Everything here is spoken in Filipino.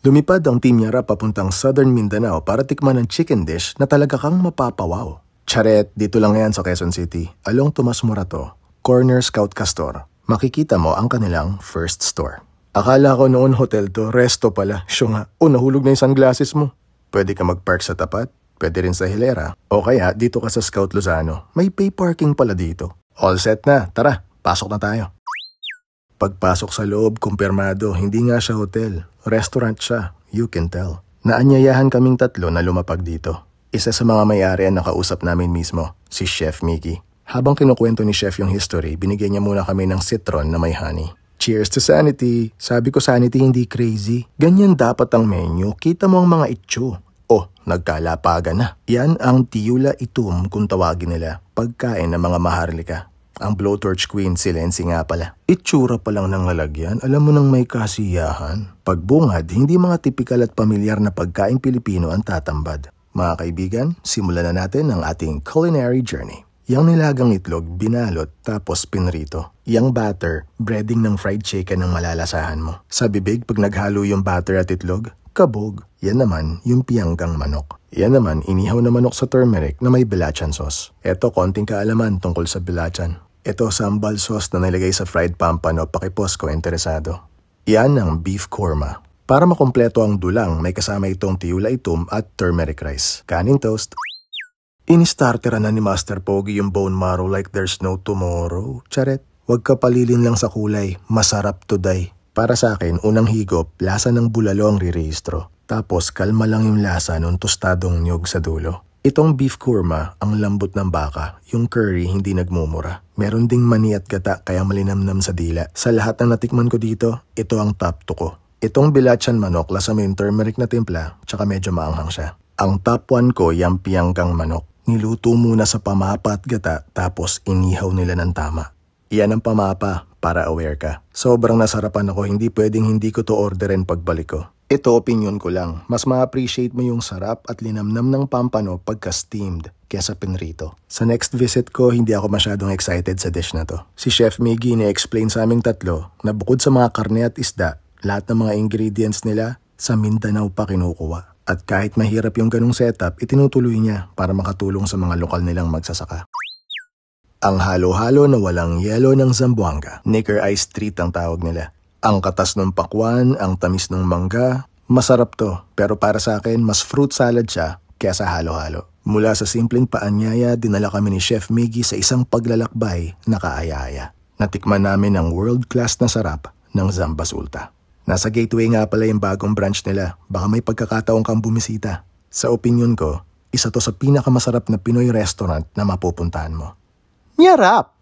Lumipad ang Team Yara papuntang Southern Mindanao para tikman ng chicken dish na talaga kang mapapawaw. Charet, dito lang yan sa Quezon City, along Tomas Morato, Corner Scout Castor. Makikita mo ang kanilang first store. Akala ko noon hotel to, resto pala. Siyo nga, nahulog na yung sunglasses mo. Pwede ka mag-park sa tapat, pwede rin sa hilera, o kaya dito ka sa Scout Lozano. May pay parking pala dito. All set na, tara, pasok na tayo. Pagpasok sa loob, kumpirmado, hindi nga siya hotel. Restaurant siya, you can tell. Naanyayahan kaming tatlo na lumapag dito. Isa sa mga may-ari ang nakausap namin mismo, si Chef Mickey. Habang kinukwento ni Chef yung history, binigyan niya muna kami ng citron na may honey. Cheers to sanity. Sabi ko sanity hindi crazy. Ganyan dapat ang menu, kita mo ang mga itso. Nagkalapagan na. Yan ang tiyula itum kung tawagin nila. Pagkain ng mga maharlika. Ang blowtorch queen si Lency nga pala. Itsura pa lang ng lalagyan, alam mo nang may kasiyahan. Pagbungad, hindi mga tipikal at pamilyar na pagkain Pilipino ang tatambad. Mga kaibigan, simulan na natin ang ating culinary journey. Yang nilagang itlog, binalot, tapos pinrito. Yang batter, breading ng fried chicken ang malalasahan mo. Sa bibig, pag naghalo yung batter at itlog, kabog. Yan naman, yung pianggang manok. Yan naman, inihaw na manok sa turmeric na may belacan sauce. Eto, konting kaalaman tungkol sa belacan. Ito, sambal sauce na nilagay sa fried pampano, pakipos ko interesado. Yan ang beef korma. Para makumpleto ang dulang, may kasama itong tiyula itum at turmeric rice. Kanin toast. Inistarteran na ni Master Pogi yung bone marrow like there's no tomorrow. Charet, wag ka palilin lang sa kulay. Masarap today. Para sa akin, unang higop, lasa ng bulalo ang rirehistro. Tapos, kalma lang yung lasa ng tostadong nyog sa dulo. Itong beef korma, ang lambot ng baka, yung curry hindi nagmumura. Meron ding mani at gata kaya malinamnam sa dila. Sa lahat ng natikman ko dito, ito ang top 2 ko. Itong belacan manok, lasa mo yung turmeric na timpla, tsaka medyo maanghang siya. Ang top 1 ko, yung pianggang manok. Niluto muna sa pamapa at gata, tapos inihaw nila ng tama. Iyan ang pamapa, para aware ka. Sobrang nasarapan ako, hindi pwedeng hindi ko to orderin pagbalik ko. Ito opinion ko lang, mas ma-appreciate mo yung sarap at linamnam ng pampano pagka-steamed kesa pinrito. Sa next visit ko, hindi ako masyadong excited sa dish na to. Si Chef Miggy na-explain sa aming tatlo na bukod sa mga karne at isda, lahat ng mga ingredients nila sa Mindanao pa kinukuha. At kahit mahirap yung ganung setup, itinutuloy niya para makatulong sa mga lokal nilang magsasaka. Ang halo-halo na walang yelo ng Zamboanga, Knicker Ice Treat ang tawag nila. Ang katas ng pakwan, ang tamis ng mangga, masarap to. Pero para sa akin, mas fruit salad siya kaysa halo-halo. Mula sa simpleng paanyaya, dinala kami ni Chef Miggy sa isang paglalakbay na kaaya-aya. Natikman namin ang world-class na sarap ng Zamba Sulta. Nasa gateway nga pala yung bagong branch nila. Baka may pagkakataong kang bumisita. Sa opinion ko, isa to sa pinakamasarap na Pinoy restaurant na mapupuntahan mo. Nyarap!